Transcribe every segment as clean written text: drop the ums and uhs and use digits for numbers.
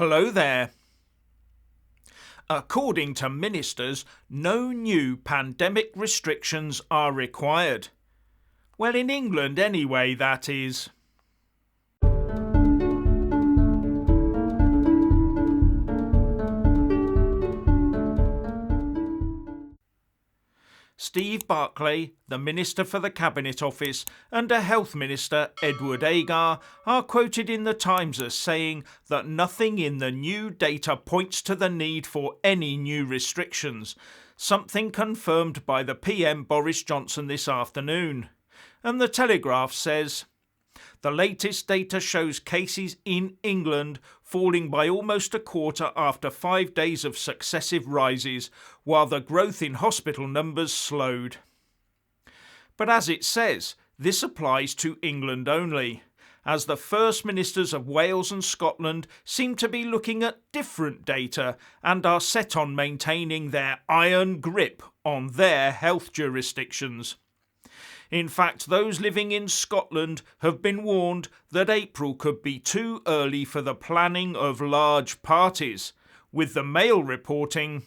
Hello there. According to ministers, no new pandemic restrictions are required. Well, in England anyway, that is. Steve Barclay, the Minister for the Cabinet Office, and a Health Minister, Edward Agar, are quoted in the Times as saying that nothing in the new data points to the need for any new restrictions, something confirmed by the PM Boris Johnson this afternoon. And the Telegraph says, the latest data shows cases in England falling by almost a quarter after 5 days of successive rises, while the growth in hospital numbers slowed. But as it says, this applies to England only, as the First Ministers of Wales and Scotland seem to be looking at different data and are set on maintaining their iron grip on their health jurisdictions. In fact, those living in Scotland have been warned that April could be too early for the planning of large parties, with the Mail reporting,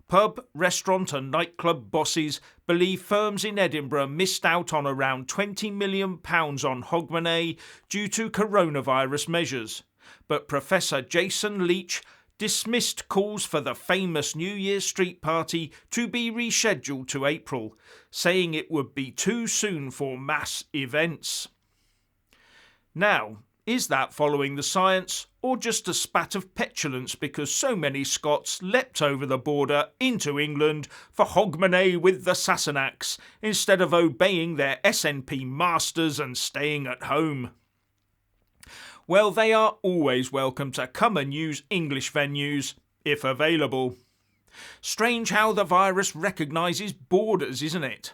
pub, restaurant and nightclub bosses believe firms in Edinburgh missed out on around £20 million on Hogmanay due to coronavirus measures, but Professor Jason Leach dismissed calls for the famous New Year's street party to be rescheduled to April, saying it would be too soon for mass events. Now, is that following the science or just a spat of petulance because so many Scots leapt over the border into England for Hogmanay with the Sassenachs instead of obeying their SNP masters and staying at home? Well, they are always welcome to come and use English venues, if available. Strange how the virus recognises borders, isn't it?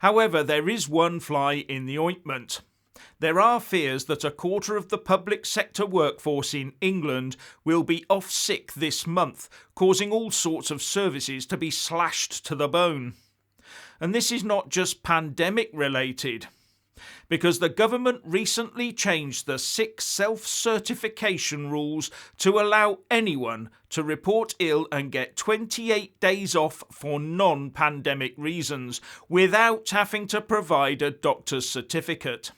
However, there is one fly in the ointment. There are fears that a quarter of the public sector workforce in England will be off sick this month, causing all sorts of services to be slashed to the bone. And this is not just pandemic related, because the government recently changed the sick self-certification rules to allow anyone to report ill and get 28 days off for non-pandemic reasons without having to provide a doctor's certificate.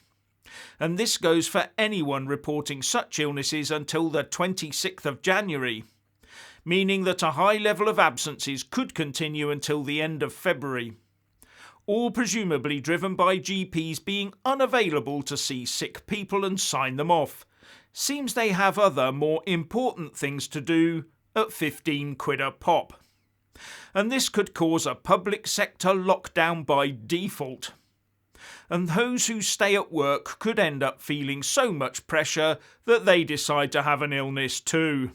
And this goes for anyone reporting such illnesses until the 26th of January, meaning that a high level of absences could continue until the end of February. All presumably driven by GPs being unavailable to see sick people and sign them off. Seems they have other more important things to do at 15 quid a pop. And this could cause a public sector lockdown by default. And those who stay at work could end up feeling so much pressure that they decide to have an illness too.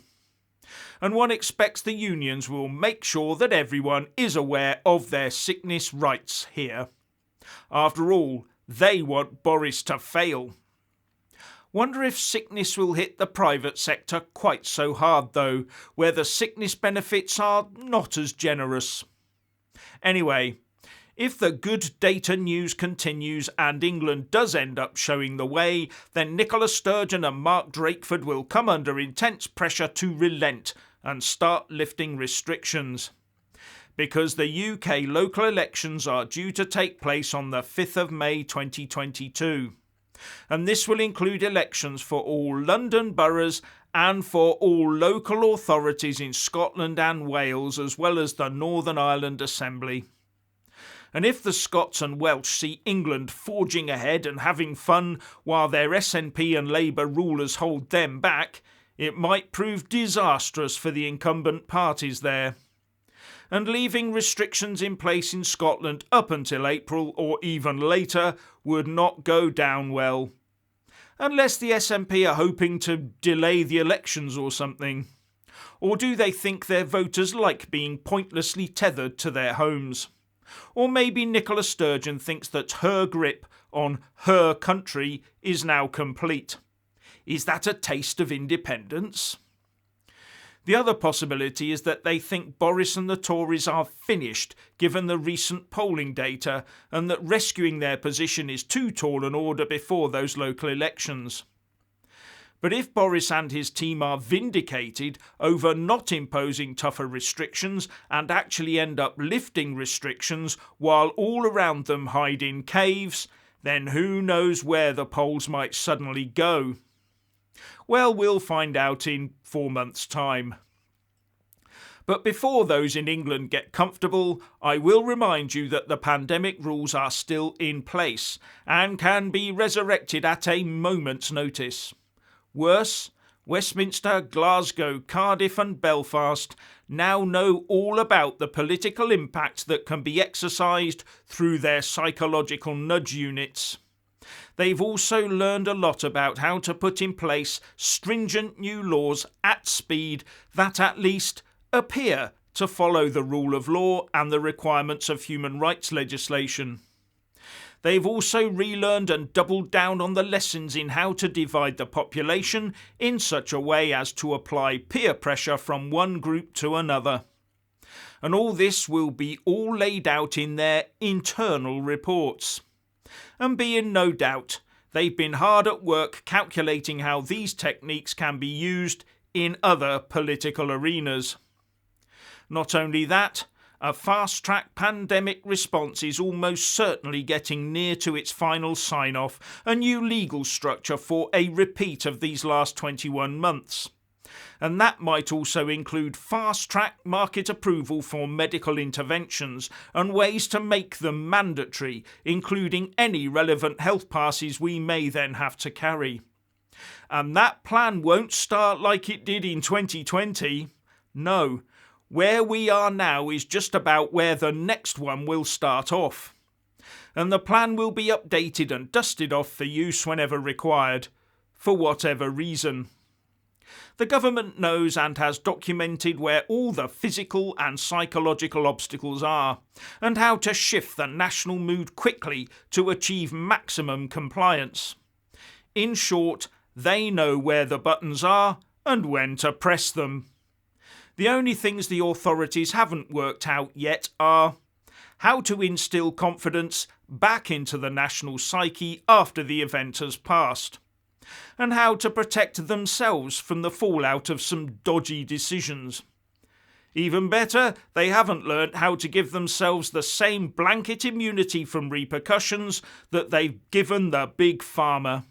And one expects the unions will make sure that everyone is aware of their sickness rights here. After all, they want Boris to fail. Wonder if sickness will hit the private sector quite so hard though, where the sickness benefits are not as generous. Anyway, if the good data news continues and England does end up showing the way, then Nicola Sturgeon and Mark Drakeford will come under intense pressure to relent and start lifting restrictions. Because the UK local elections are due to take place on the 5th of May 2022. And this will include elections for all London boroughs and for all local authorities in Scotland and Wales, as well as the Northern Ireland Assembly. And if the Scots and Welsh see England forging ahead and having fun while their SNP and Labour rulers hold them back, it might prove disastrous for the incumbent parties there. And leaving restrictions in place in Scotland up until April or even later would not go down well. Unless the SNP are hoping to delay the elections or something. Or do they think their voters like being pointlessly tethered to their homes? Or maybe Nicola Sturgeon thinks that her grip on her country is now complete. Is that a taste of independence? The other possibility is that they think Boris and the Tories are finished given the recent polling data and that rescuing their position is too tall an order before those local elections. But if Boris and his team are vindicated over not imposing tougher restrictions and actually end up lifting restrictions while all around them hide in caves, then who knows where the polls might suddenly go? Well, we'll find out in 4 months' time. But before those in England get comfortable, I will remind you that the pandemic rules are still in place and can be resurrected at a moment's notice. Worse, Westminster, Glasgow, Cardiff and Belfast now know all about the political impact that can be exercised through their psychological nudge units. They've also learned a lot about how to put in place stringent new laws at speed that at least appear to follow the rule of law and the requirements of human rights legislation. They've also relearned and doubled down on the lessons in how to divide the population in such a way as to apply peer pressure from one group to another. And all this will be all laid out in their internal reports. And be in no doubt, they've been hard at work calculating how these techniques can be used in other political arenas. Not only that, a fast-track pandemic response is almost certainly getting near to its final sign-off, a new legal structure for a repeat of these last 21 months. And that might also include fast-track market approval for medical interventions and ways to make them mandatory, including any relevant health passes we may then have to carry. And that plan won't start like it did in 2020. No. Where we are now is just about where the next one will start off. And the plan will be updated and dusted off for use whenever required, for whatever reason. The government knows and has documented where all the physical and psychological obstacles are, and how to shift the national mood quickly to achieve maximum compliance. In short, they know where the buttons are and when to press them. The only things the authorities haven't worked out yet are how to instill confidence back into the national psyche after the event has passed, and how to protect themselves from the fallout of some dodgy decisions. Even better, they haven't learnt how to give themselves the same blanket immunity from repercussions that they've given the big pharma.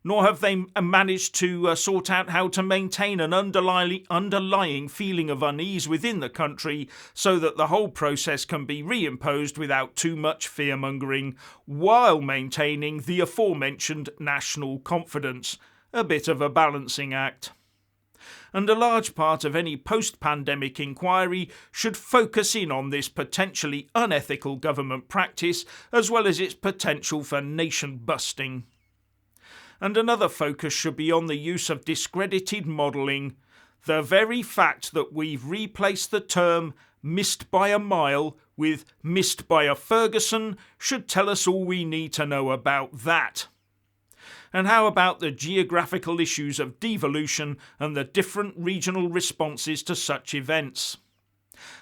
Nor have they managed to sort out how to maintain an underlying feeling of unease within the country so that the whole process can be reimposed without too much fear-mongering, while maintaining the aforementioned national confidence. A bit of a balancing act. And a large part of any post-pandemic inquiry should focus in on this potentially unethical government practice, as well as its potential for nation-busting. And another focus should be on the use of discredited modelling. The very fact that we've replaced the term missed by a mile with missed by a Ferguson should tell us all we need to know about that. And how about the geographical issues of devolution and the different regional responses to such events?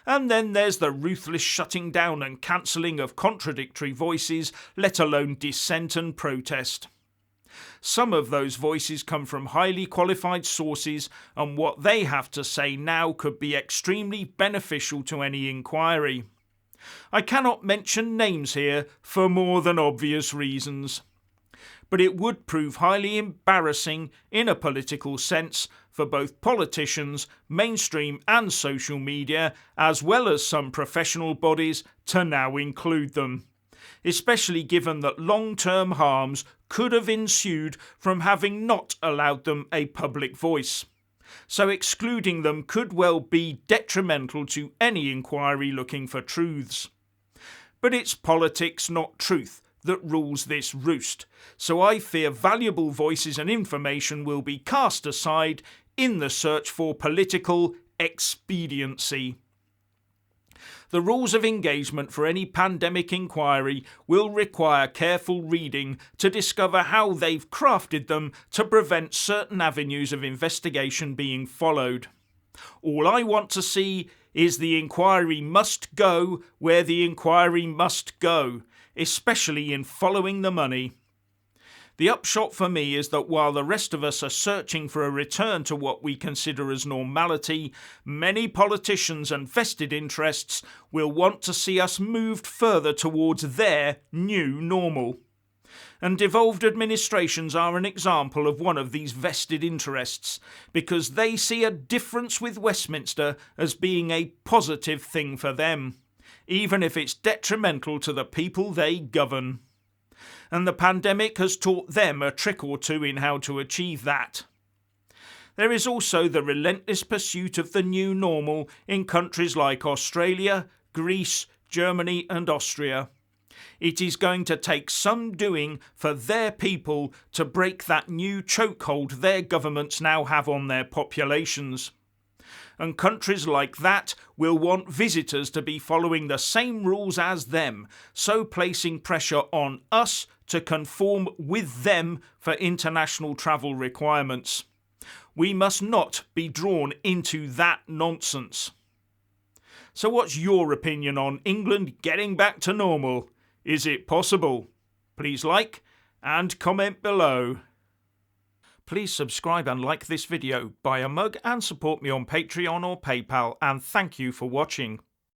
And then there's the ruthless shutting down and cancelling of contradictory voices, let alone dissent and protest. Some of those voices come from highly qualified sources, and what they have to say now could be extremely beneficial to any inquiry. I cannot mention names here for more than obvious reasons. But it would prove highly embarrassing in a political sense for both politicians, mainstream and social media, as well as some professional bodies, to now include them. Especially given that long-term harms could have ensued from having not allowed them a public voice. So excluding them could well be detrimental to any inquiry looking for truths. But it's politics, not truth, that rules this roost, so I fear valuable voices and information will be cast aside in the search for political expediency. The rules of engagement for any pandemic inquiry will require careful reading to discover how they've crafted them to prevent certain avenues of investigation being followed. All I want to see is the inquiry must go where the inquiry must go, especially in following the money. The upshot for me is that while the rest of us are searching for a return to what we consider as normality, many politicians and vested interests will want to see us moved further towards their new normal. And devolved administrations are an example of one of these vested interests, because they see a difference with Westminster as being a positive thing for them, even if it's detrimental to the people they govern. And the pandemic has taught them a trick or two in how to achieve that. There is also the relentless pursuit of the new normal in countries like Australia, Greece, Germany and Austria. It is going to take some doing for their people to break that new chokehold their governments now have on their populations. And countries like that will want visitors to be following the same rules as them, so placing pressure on us to conform with them for international travel requirements. We must not be drawn into that nonsense. So what's your opinion on England getting back to normal? Is it possible? Please like and comment below. Please subscribe and like this video, buy a mug and support me on Patreon or PayPal, and thank you for watching.